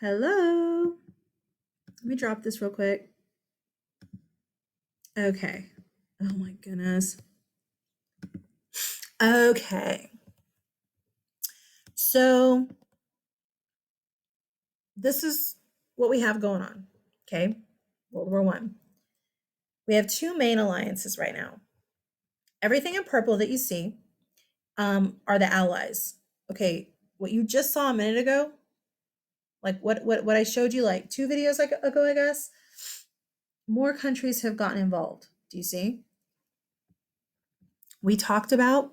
Hello. Let me drop this real quick. Okay. Oh my goodness. Okay. So this is what we have going on. Okay. World War One. We have two main alliances right now. Everything in purple that you see are the allies. Okay. What you just saw a minute ago, like what I showed you like two videos ago, I guess. More countries have gotten involved. Do you see? We talked about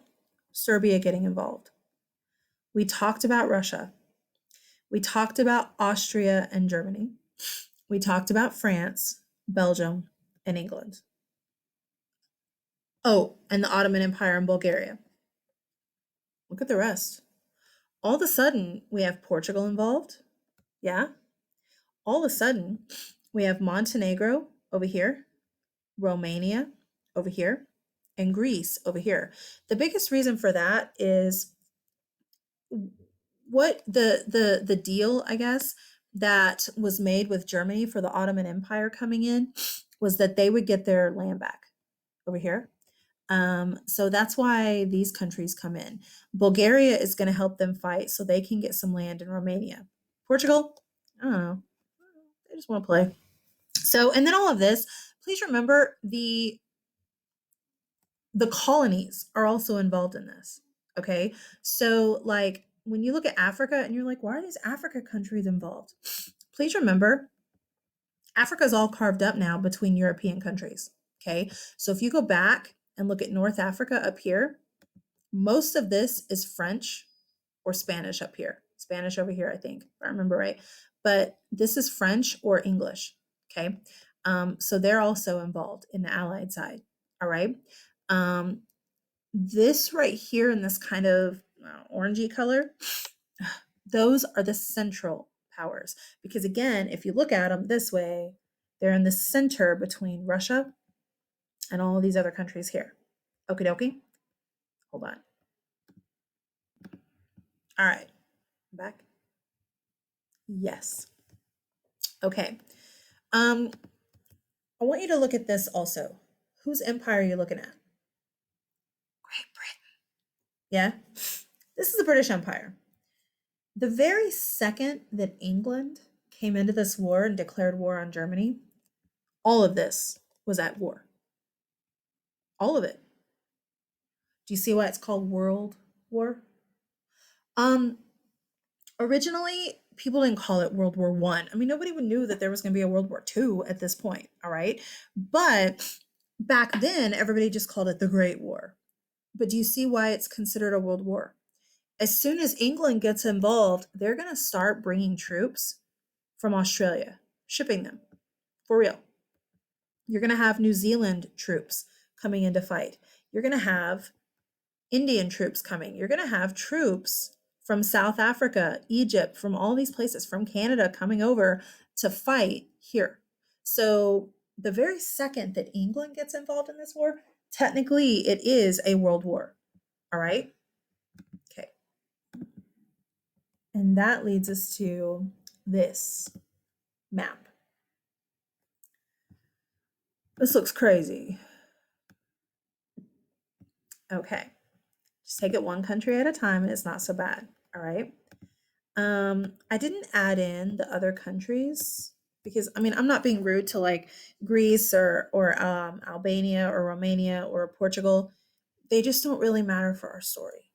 Serbia getting involved. We talked about Russia. We talked about Austria and Germany. We talked about France, Belgium, and England. Oh, and the Ottoman Empire and Bulgaria. Look at the rest. All of a sudden, we have Portugal involved. Yeah. All of a sudden, we have Montenegro over here, Romania over here, and Greece over here. The biggest reason for that is what the deal, I guess, that was made with Germany for the Ottoman Empire coming in was that they would get their land back over here. So that's why these countries come in. Bulgaria is going to help them fight so they can get some land in Romania. Portugal, I don't know. They just want to play. So, and then all of this, please remember the colonies are also involved in this. Okay. So, like, when you look at Africa and you're like, why are these Africa countries involved? Please remember, Africa is all carved up now between European countries. Okay. So, if you go back and look at North Africa up here, most of this is French or Spanish up here. Spanish over here, I think, if I remember right. But this is French or English. Okay. So, they're also involved in the Allied side. All right. Um, this right here in this kind of orangey color, those are the central powers. Because again, if you look at them this way, they're in the center between Russia and all of these other countries here. Okie dokie. Hold on. All right. Back. Yes. Okay. Um, I want you to look at this also. Whose empire are you looking at? Great Britain. Yeah. This is the British Empire. The very second that England came into this war and declared war on Germany, all of this was at war. All of it. Do you see why it's called World War? Um, Originally, people didn't call it World War One. I mean, nobody even knew that there was going to be a World War Two at this point. All right, but back then, everybody just called it the Great War. But do you see why it's considered a world war? As soon as England gets involved, they're going to start bringing troops from Australia, shipping them for real. You're going to have New Zealand troops coming in to fight. You're going to have Indian troops coming. You're going to have troops from South Africa, Egypt, from all these places, from Canada coming over to fight here. So the very second that England gets involved in this war, technically it is a world war. All right? Okay. And that leads us to this map. This looks crazy. Okay. Just take it one country at a time and it's not so bad. All right. I didn't add in the other countries because I mean I'm not being rude to like Greece or Albania or Romania or Portugal. They just don't really matter for our story.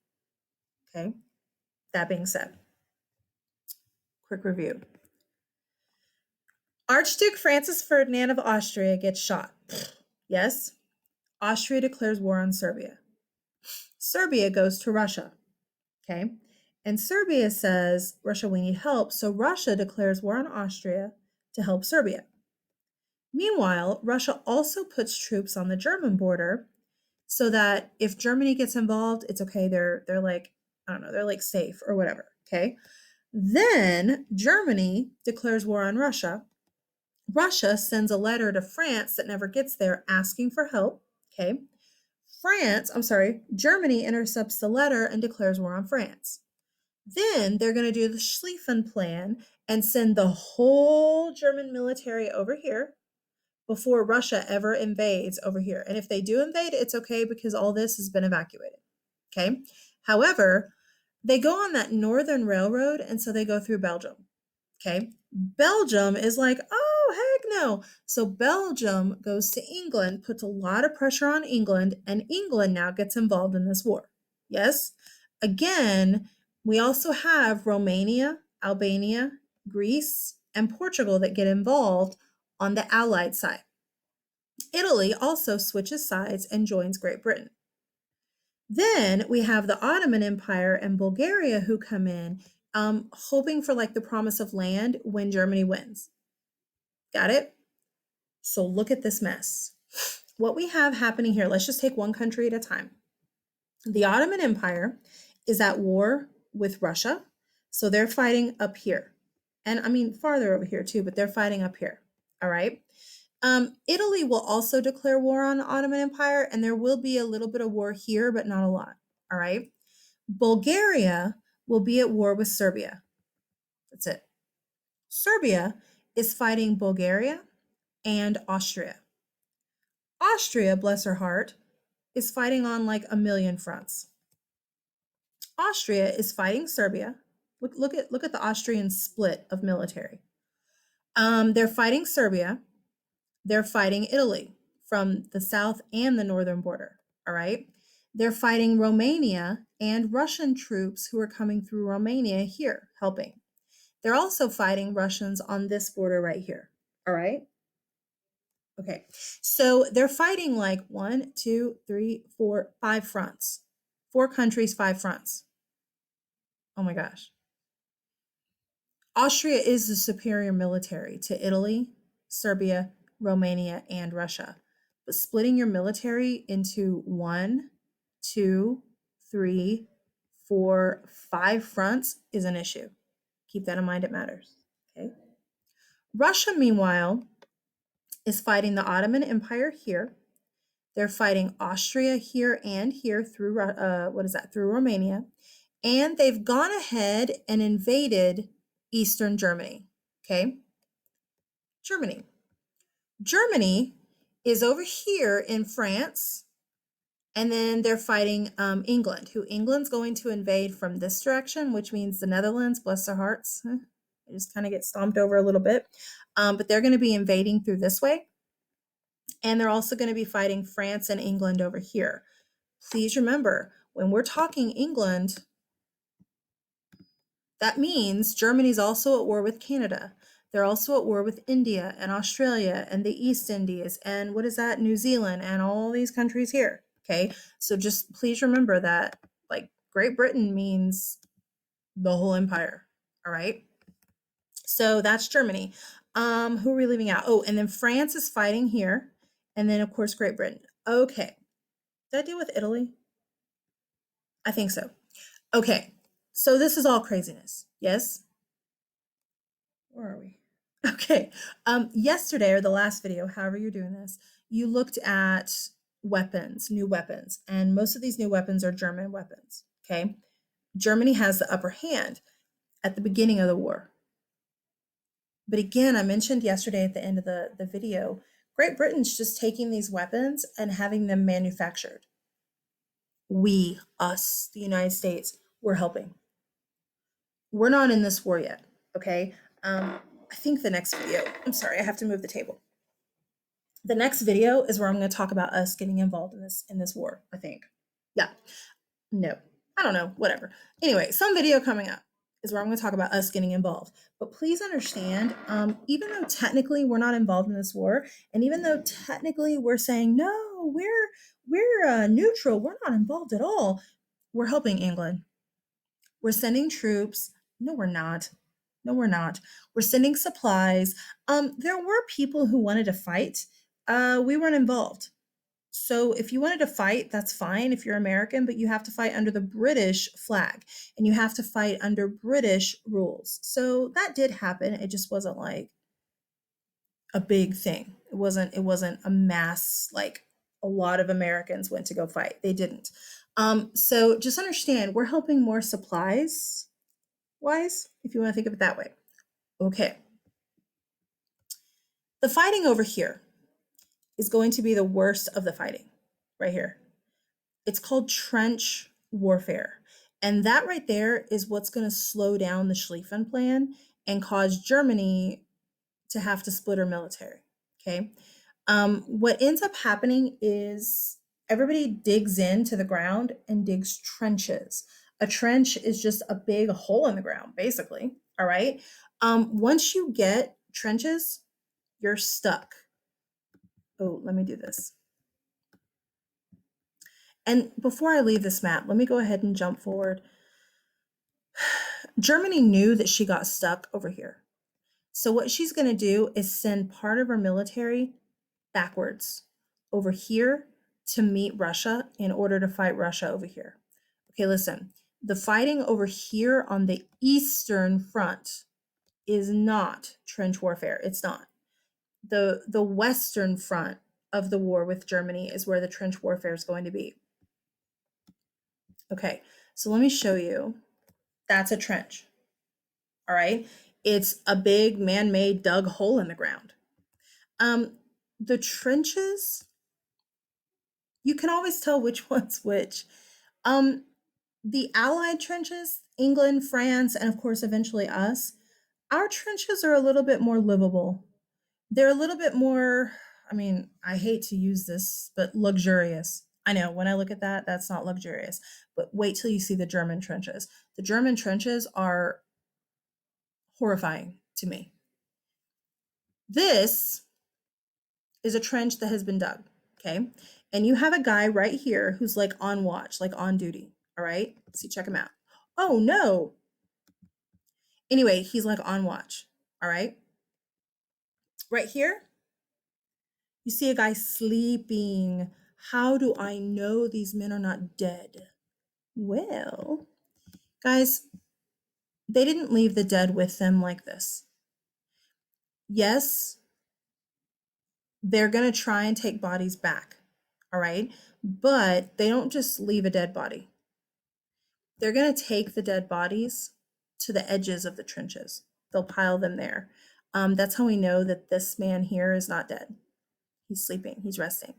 Okay. That being said, quick review. Archduke Francis Ferdinand of Austria gets shot. Yes. Austria declares war on Serbia. Serbia goes to Russia. Okay. And Serbia says, Russia, we need help. So Russia declares war on Austria to help Serbia. Meanwhile, Russia also puts troops on the German border so that if Germany gets involved, it's okay. They're like, I don't know, they're like safe or whatever. Okay. Then Germany declares war on Russia. Russia sends a letter to France that never gets there asking for help. Okay. Germany intercepts the letter and declares war on France. Then they're going to do the Schlieffen Plan and send the whole German military over here before Russia ever invades over here. And if they do invade, it's okay because all this has been evacuated. Okay. However, they go on that northern railroad, and so they go through Belgium. Okay. Belgium is like, oh, heck no. So Belgium goes to England, puts a lot of pressure on England, and England now gets involved in this war. Yes. Again, we also have Romania, Albania, Greece, and Portugal that get involved on the Allied side. Italy also switches sides and joins Great Britain. Then we have the Ottoman Empire and Bulgaria who come in, hoping for like the promise of land when Germany wins. Got it? So look at this mess. What we have happening here, let's just take one country at a time. The Ottoman Empire is at war with Russia. So they're fighting up here. And I mean, farther over here too, but they're fighting up here. All right. Italy will also declare war on the Ottoman Empire, and there will be a little bit of war here, but not a lot. All right. Bulgaria will be at war with Serbia. That's it. Serbia is fighting Bulgaria and Austria. Austria, bless her heart, is fighting on like a million fronts. Austria is fighting Serbia. Look at the Austrian split of military. They're fighting Serbia. They're fighting Italy from the south and the northern border. All right. They're fighting Romania and Russian troops who are coming through Romania here helping. They're also fighting Russians on this border right here. All right. Okay. So they're fighting like 1, 2, 3, 4, 5 fronts. 4 countries, 5 fronts. Oh my gosh. Austria is the superior military to Italy, Serbia, Romania, and Russia. But splitting your military into 1, 2, 3, 4, 5 fronts is an issue. Keep that in mind, it matters. Okay. Russia, meanwhile, is fighting the Ottoman Empire here. They're fighting Austria here and here through through Romania. And they've gone ahead and invaded Eastern Germany. Okay. Germany is over here in France, and then they're fighting England, who England's going to invade from this direction, which means the Netherlands, bless their hearts. They just kind of get stomped over a little bit. But they're going to be invading through this way. And they're also going to be fighting France and England over here. Please remember, when we're talking England, that means Germany's also at war with Canada. They're also at war with India and Australia and the East Indies and what is that? New Zealand and all these countries here. Okay. So just please remember that like Great Britain means the whole empire. All right. So that's Germany. Who are we leaving out? Oh, and then France is fighting here. And then of course, Great Britain. Okay. Did I deal with Italy? I think so. Okay. So this is all craziness. Yes? Where are we? Okay. Yesterday or the last video, however you're doing this, you looked at weapons, new weapons, and most of these new weapons are German weapons. Okay. Germany has the upper hand at the beginning of the war. But again, I mentioned yesterday at the end of the video, Great Britain's just taking these weapons and having them manufactured. We, us, the United States, we're helping. We're not in this war yet. Okay. I think the next video, I'm sorry, I have to move the table. The next video is where I'm going to talk about us getting involved in this war, I think. Yeah. No. I don't know, whatever. Anyway, some video coming up is where I'm going to talk about us getting involved. But please understand, even though technically we're not involved in this war, and even though technically we're saying no, we're neutral, we're not involved at all, we're helping England. We're sending troops. No, we're not. No, we're not. We're sending supplies. There were people who wanted to fight. We weren't involved. So if you wanted to fight, that's fine if you're American, but you have to fight under the British flag and you have to fight under British rules. So that did happen. It just wasn't like a big thing. It wasn't a mass, like a lot of Americans went to go fight. They didn't. So just understand we're helping more supplies wise, if you want to think of it that way. Okay. The fighting over here is going to be the worst of the fighting right here. It's called trench warfare. And that right there is what's going to slow down the Schlieffen Plan and cause Germany to have to split her military. Okay. What ends up happening is everybody digs into the ground and digs trenches. A trench is just a big hole in the ground, basically. All right. Once you get trenches, you're stuck. Oh, let me do this. And before I leave this map, let me go ahead and jump forward. Germany knew that she got stuck over here. So what she's going to do is send part of her military backwards over here to meet Russia in order to fight Russia over here. Okay, listen. The fighting over here on the Eastern Front is not trench warfare. It's not. The Western Front of the war with Germany is where the trench warfare is going to be. Okay, so let me show you. That's a trench. All right. It's a big man-made dug hole in the ground. The trenches, you can always tell which one's which. The Allied trenches, England, France, and of course eventually us, our trenches are a little bit more livable. They're a little bit more, I mean, I hate to use this, but luxurious. I know when I look at that, that's not luxurious. But wait till you see the German trenches. The German trenches are horrifying to me. This is a trench that has been dug, okay? And you have a guy right here who's like on watch, like on duty, all right? See, check him out. Oh no. Anyway, he's like on watch, all right? Right here, you see a guy sleeping. How do I know these men are not dead? Well, guys, they didn't leave the dead with them like this. Yes, they're going to try and take bodies back, all right? But they don't just leave a dead body. They're going to take the dead bodies to the edges of the trenches. They'll pile them there. That's how we know that this man here is not dead. He's sleeping, he's resting.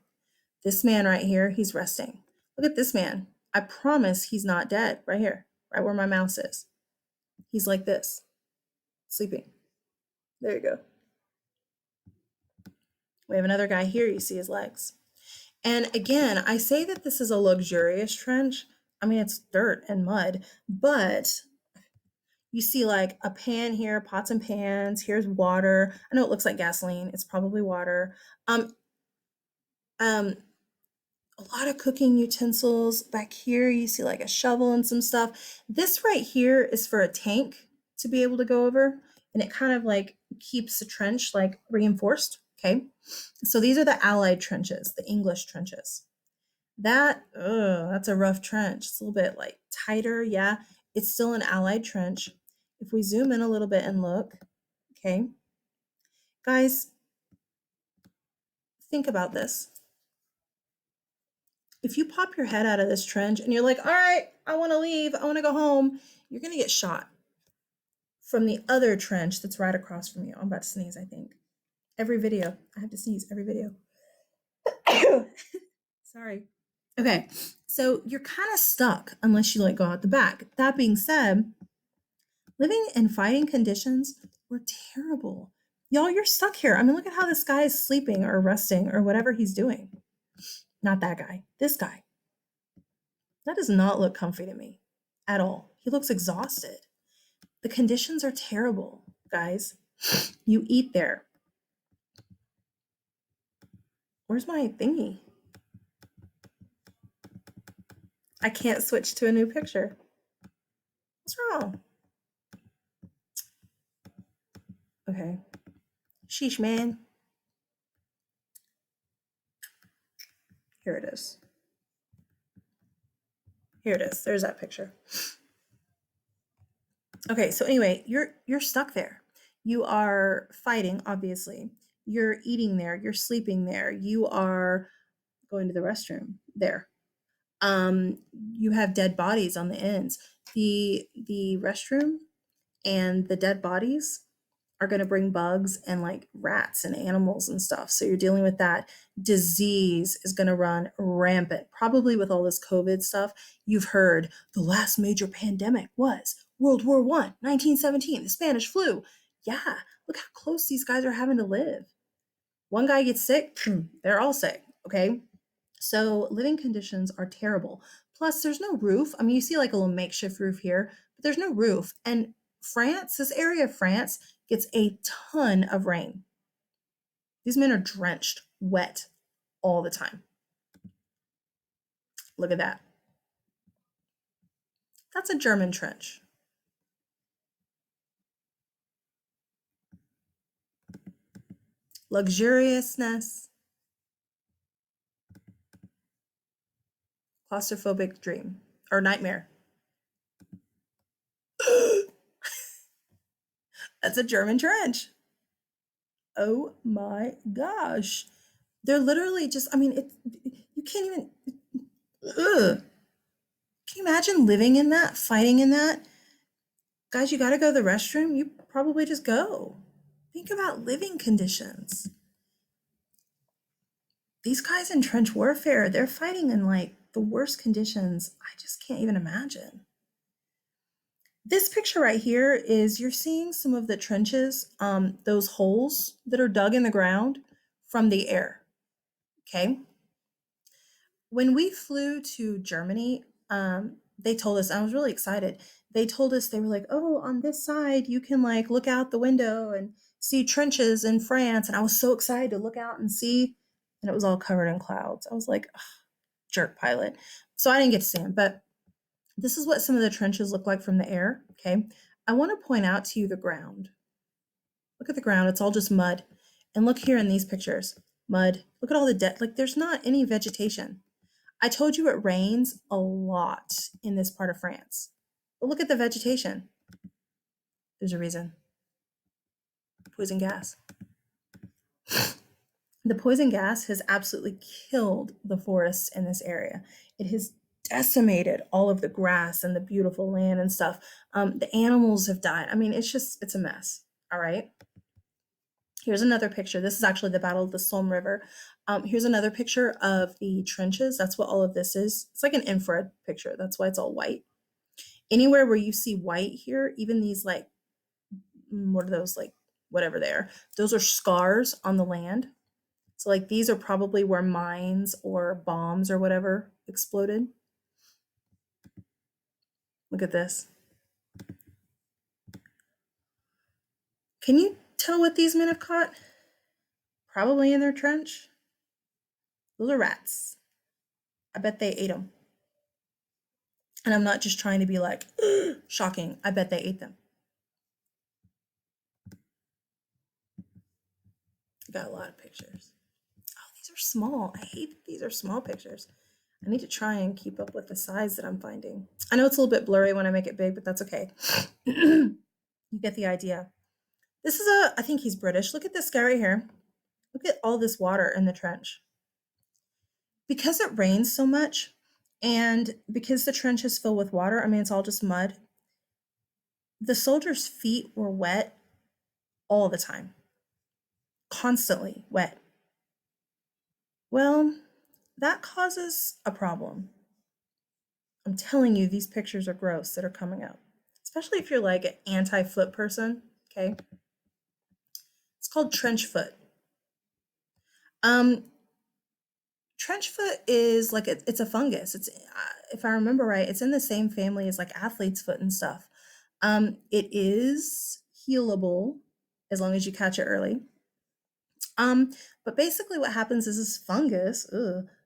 This man right here, he's resting. Look at this man. I promise he's not dead. Right here, right where my mouse is. He's like this, sleeping. There you go. We have another guy here. You see his legs. And again, I say that this is a luxurious trench. I mean, it's dirt and mud, but you see like a pan here, pots and pans. Here's water. I know it looks like gasoline. It's probably water. Um, a lot of cooking utensils. Back here, you see like a shovel and some stuff. This right here is for a tank to be able to go over, and it kind of like keeps the trench like reinforced. Okay, so these are the Allied trenches, the English trenches. That's a rough trench. It's a little bit like tighter. Yeah, it's still an Allied trench. If we zoom in a little bit and look, okay, guys, think about this. If you pop your head out of this trench and you're like, all right, I want to leave, I want to go home, you're going to get shot from the other trench that's right across from you. I'm about to sneeze, I think. Every video, I have to sneeze every video. Sorry. Okay, so you're kind of stuck unless you like go out the back. That being said, living in fighting conditions were terrible. Y'all, you're stuck here. I mean, look at how this guy is sleeping or resting or whatever he's doing. Not that guy, this guy. That does not look comfy to me at all. He looks exhausted. The conditions are terrible, guys. You eat there. Where's my thingy? I can't switch to a new picture. What's wrong? Okay. Sheesh, man. Here it is. Here it is. There's that picture. Okay, so anyway, you're stuck there. You are fighting, obviously. You're eating there, you're sleeping there, you are going to the restroom there. You have dead bodies on the ends. The restroom and the dead bodies are going to bring bugs and like rats and animals and stuff. So you're dealing with that. Disease is going to run rampant. Probably with all this COVID stuff, you've heard the last major pandemic was World War I, 1917, the Spanish flu. Yeah, look how close these guys are having to live. One guy gets sick, they're all sick, okay? So living conditions are terrible. Plus, there's no roof. I mean, you see like a little makeshift roof here, but there's no roof. And France, this area of France, gets a ton of rain. These men are drenched, wet all the time. Look at that. That's a German trench. Luxuriousness, claustrophobic dream or nightmare. That's a German trench. Oh my gosh. They're literally just, I mean, you can't even, ugh. Can you imagine living in that, fighting in that? Guys, you got to go to the restroom. You probably just go. Think about living conditions. These guys in trench warfare, they're fighting in like the worst conditions. I just can't even imagine. This picture right here is you're seeing some of the trenches, those holes that are dug in the ground from the air. Okay. When we flew to Germany, they told us, I was really excited. They told us, they were like, oh, on this side, you can like look out the window and see trenches in France. And I was so excited to look out and see, and it was all covered in clouds. I was like, jerk pilot. So I didn't get to see them, but this is what some of the trenches look like from the air. Okay. I want to point out to you the ground. Look at the ground. It's all just mud. And look here in these pictures, mud. Look at all the dead, like there's not any vegetation. I told you it rains a lot in this part of France. But look at the vegetation. There's a reason. Poison gas. The poison gas has absolutely killed the forests in this area. It has decimated all of the grass and the beautiful land and stuff. The animals have died. I mean, it's a mess. All right. Here's another picture. This is actually the Battle of the Somme River. Here's another picture of the trenches. That's what all of this is. It's like an infrared picture. That's why it's all white. Anywhere where you see white here, even these like, what are those, like whatever they are, those are scars on the land. So like these are probably where mines or bombs or whatever exploded. Look at this. Can you tell what these men have caught? Probably in their trench. Those are rats. I bet they ate them. And I'm not just trying to be like, shocking. I bet they ate them. Got a lot of pictures. Oh, these are small. I hate that these are small pictures. I need to try and keep up with the size that I'm finding. I know it's a little bit blurry when I make it big, but that's okay. You get the idea. This is I think he's British. Look at this guy right here. Look at all this water in the trench. Because it rains so much and because the trench is filled with water, I mean, it's all just mud. The soldiers' feet were wet all the time, constantly wet. Well, that causes a problem. I'm telling you, these pictures are gross that are coming up, especially if you're like an anti-foot person. Okay. It's called trench foot. Um, Trench foot is like it's a fungus. It's if I remember right, it's in the same family as like athlete's foot and stuff. It is healable as long as you catch it early. Um, but basically what happens is this fungus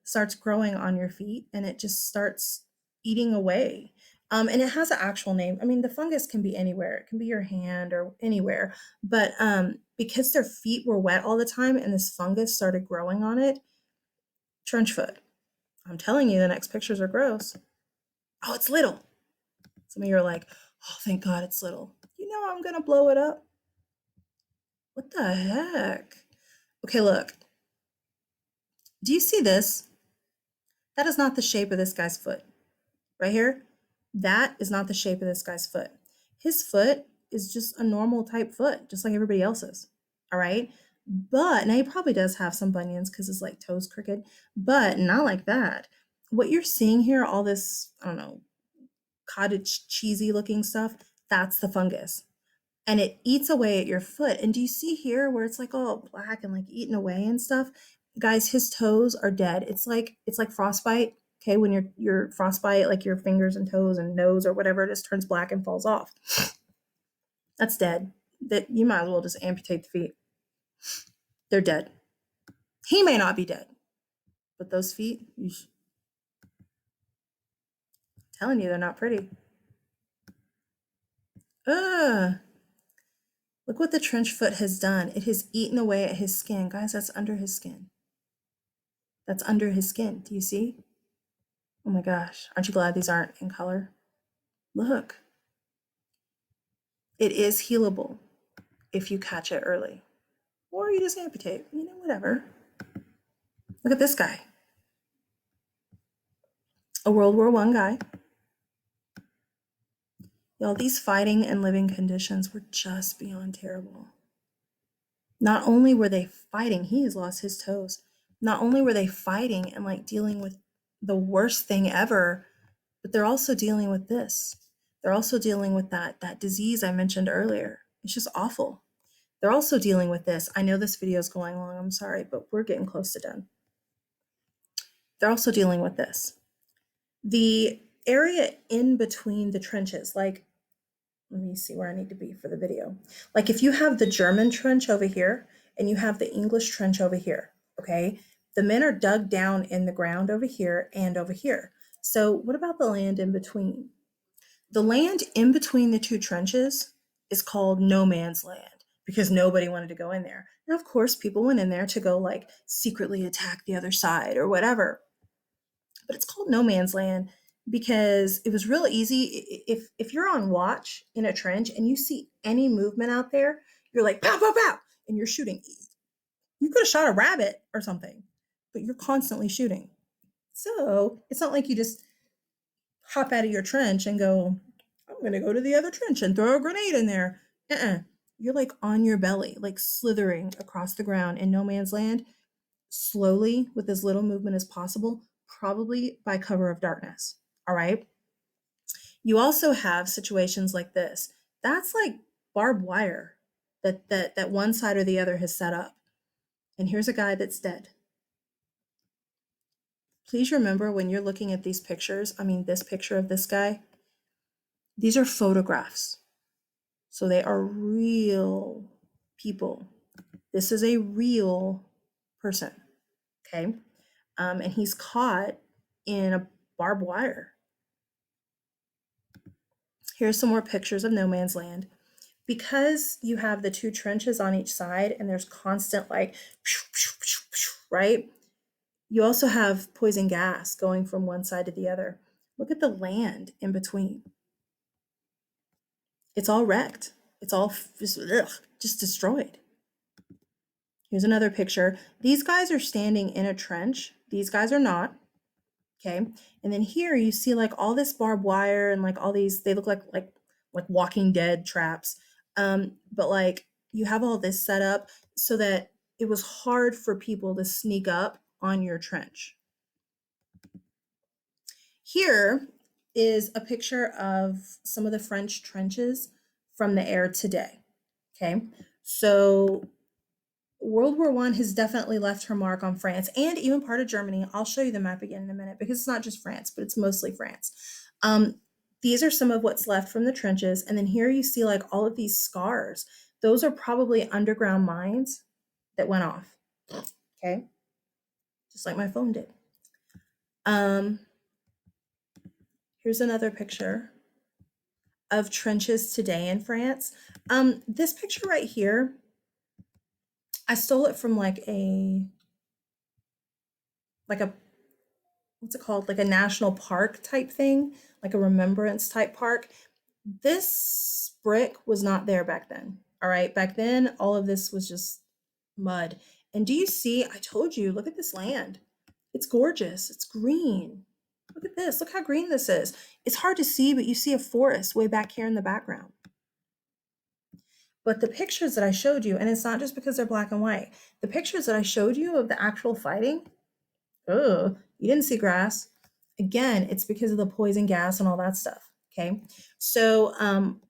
starts growing on your feet and it just starts eating away. And it has an actual name. I mean, the fungus can be anywhere. It can be your hand or anywhere. But because their feet were wet all the time and this fungus started growing on it, trench foot. I'm telling you, the next pictures are gross. Oh, it's little. Some of you are like, oh, thank God it's little. You know I'm gonna blow it up. What the heck? Okay, look. Do you see this? That is not the shape of this guy's foot. Right here, that is not the shape of this guy's foot. His foot is just a normal type foot, just like everybody else's. All right. But now he probably does have some bunions because his like toes crooked, but not like that. What you're seeing here, all this, I don't know, cottage cheesy looking stuff, that's the fungus. And it eats away at your foot. And do you see here where it's like all black and like eaten away and stuff? Guys, his toes are dead. It's like frostbite. Okay, when your frostbite, like your fingers and toes and nose or whatever, it just turns black and falls off. That's dead. That you might as well just amputate the feet. They're dead. He may not be dead, but those feet, I'm telling you, they're not pretty. Ugh. Look what the trench foot has done. It has eaten away at his skin. Guys, that's under his skin. That's under his skin. Do you see? Oh my gosh. Aren't you glad these aren't in color? Look. It is healable if you catch it early. Or you just amputate. You know, whatever. Look at this guy. A World War I guy. Y'all, these fighting and living conditions were just beyond terrible. Not only were they fighting, he has lost his toes. Not only were they fighting and like dealing with the worst thing ever, but they're also dealing with this. They're also dealing with that disease I mentioned earlier. It's just awful. They're also dealing with this. I know this video is going long, I'm sorry, but we're getting close to done. They're also dealing with this. The area in between the trenches, like, let me see where I need to be for the video. Like if you have the German trench over here and you have the English trench over here, okay? The men are dug down in the ground over here and over here. So what about the land in between? The land in between the two trenches is called no man's land because nobody wanted to go in there. And of course, people went in there to go like secretly attack the other side or whatever. But it's called no man's land because it was real easy. If you're on watch in a trench and you see any movement out there, you're like pow pow pow, and you're shooting. You could have shot a rabbit or something, but you're constantly shooting. So it's not like you just hop out of your trench and go, I'm going to go to the other trench and throw a grenade in there. You're like on your belly, like slithering across the ground in no man's land, slowly with as little movement as possible, probably by cover of darkness. All right. You also have situations like this. That's like barbed wire that one side or the other has set up. And here's a guy that's dead. Please remember when you're looking at these pictures, I mean, this picture of this guy, these are photographs. So they are real people. This is a real person. Okay. And he's caught in a barbed wire. Here's some more pictures of no man's land. Because you have the two trenches on each side and there's constant like, right? You also have poison gas going from one side to the other. Look at the land in between. It's all wrecked. It's all just destroyed. Here's another picture. These guys are standing in a trench. These guys are not. Okay. And then here you see like all this barbed wire and like all these, they look like Walking Dead traps. But like you have all this set up so that it was hard for people to sneak up on your trench. Here is a picture of some of the French trenches from the air today. Okay. So World War I has definitely left her mark on France and even part of Germany. I'll show you the map again in a minute because it's not just France, but it's mostly France. These are some of what's left from the trenches. And then here you see like all of these scars. Those are probably underground mines that went off. Okay. Just like my phone did. Here's another picture of trenches today in France. This picture right here, I stole it from like a what's it called? Like a national park type thing, like a remembrance type park. This brick was not there back then. All right. Back then, all of this was just mud. And do you see? I told you, look at this land. It's gorgeous. It's green. Look at this. Look how green this is. It's hard to see, but you see a forest way back here in the background. But the pictures that I showed you, and it's not just because they're black and white, the pictures that I showed you of the actual fighting, oh, you didn't see grass. Again, it's because of the poison gas and all that stuff. Okay. So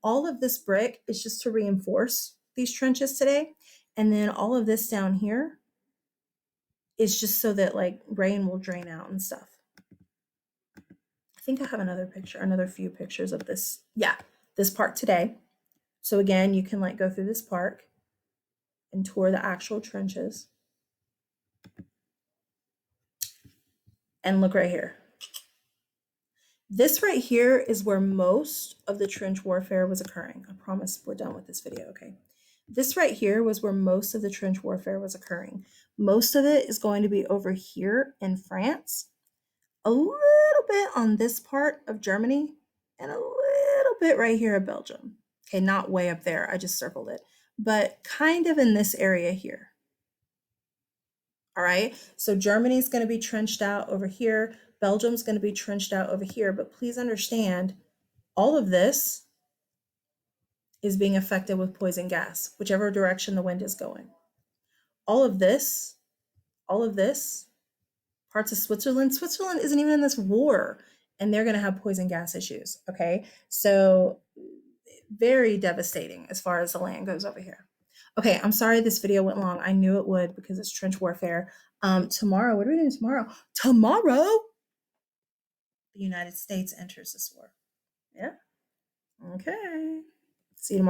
all of this brick is just to reinforce these trenches today. And then all of this down here is just so that like rain will drain out and stuff. I think I have another few pictures of this. Yeah, this park today. So again, you can like go through this park and tour the actual trenches. And look right here. This right here is where most of the trench warfare was occurring. I promise we're done with this video, okay? This right here was where most of the trench warfare was occurring. Most of it is going to be over here in France, a little bit on this part of Germany, and a little bit right here in Belgium. Okay, not way up there, I just circled it, but kind of in this area here. All right, so Germany's going to be trenched out over here. Belgium's going to be trenched out over here, but please understand all of this is being affected with poison gas, whichever direction the wind is going. All of this, parts of Switzerland isn't even in this war, and they're going to have poison gas issues. Okay, so very devastating as far as the land goes over here. Okay, I'm sorry this video went long. I knew it would because it's trench warfare. Tomorrow, what are we doing tomorrow? Tomorrow, the United States enters this war. Yeah. Okay. See you tomorrow.